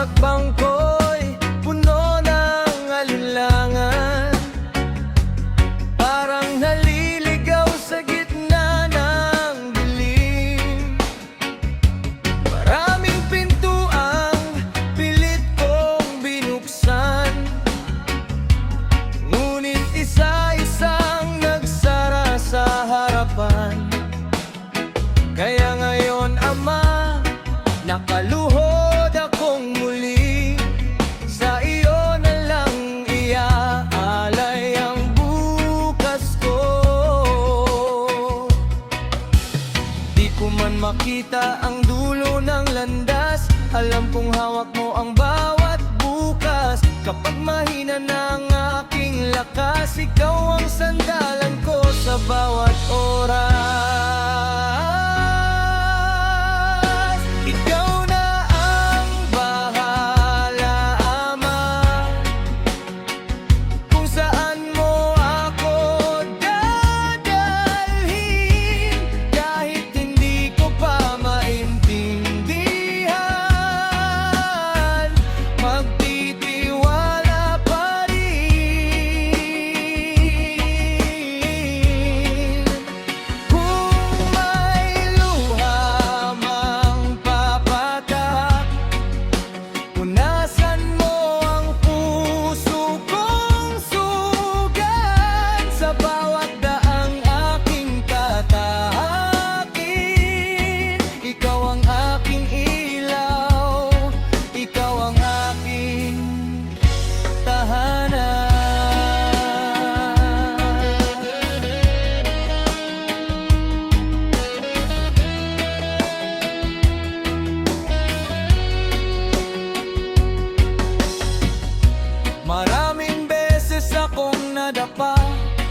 hakbang ko'y puno ng alinlangan, parang naliligaw sa gitna ng dilim. Maraming pintuang pilit kong binuksan, ngunit isa-isang nagsara sa harapan. Kaya ngayon, Ama, nakaluhod akong muli, sa iyo na lang iaalay ang bukas ko. Di ko man makita ang dulo ng landas, alam kong hawak mo ang bawat bukas. Kapag mahina na ang aking lakas, ikaw ang sandalan ko sa bawat oras. Maraming beses akong nadapa,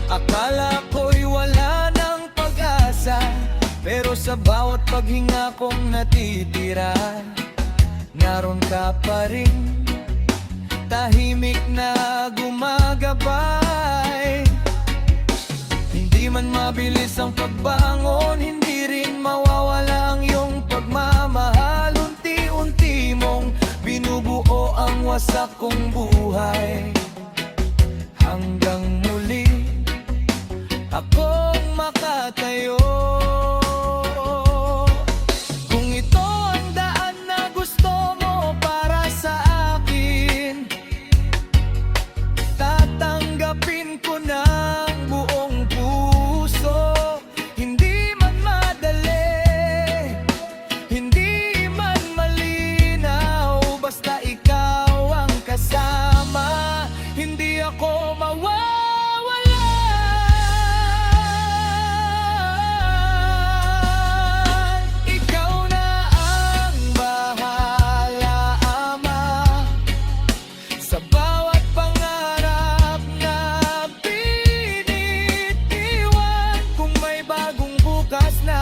akala ko'y wala ng pag-asa, pero sa bawat paghinga kong natitira, naroon ka pa rin, tahimik na gumagabay. Hindi man mabilis ang pagbangon, hindi rin mawawala ang iyong pagmamahal. Unti-unti mong binubuo ang wasak kong buhay, hanggang muli akong makatayo. Kung ito ang daan na gusto mo para sa akin, tatanggapin ko ng buong puso. Hindi man madali, hindi man malinaw, basta ikaw ang kasama, hindi ako mawawala. Ikaw na ang bahala, Ama, sa bawat pangarap na binitiwan. Kung may bagong bukas na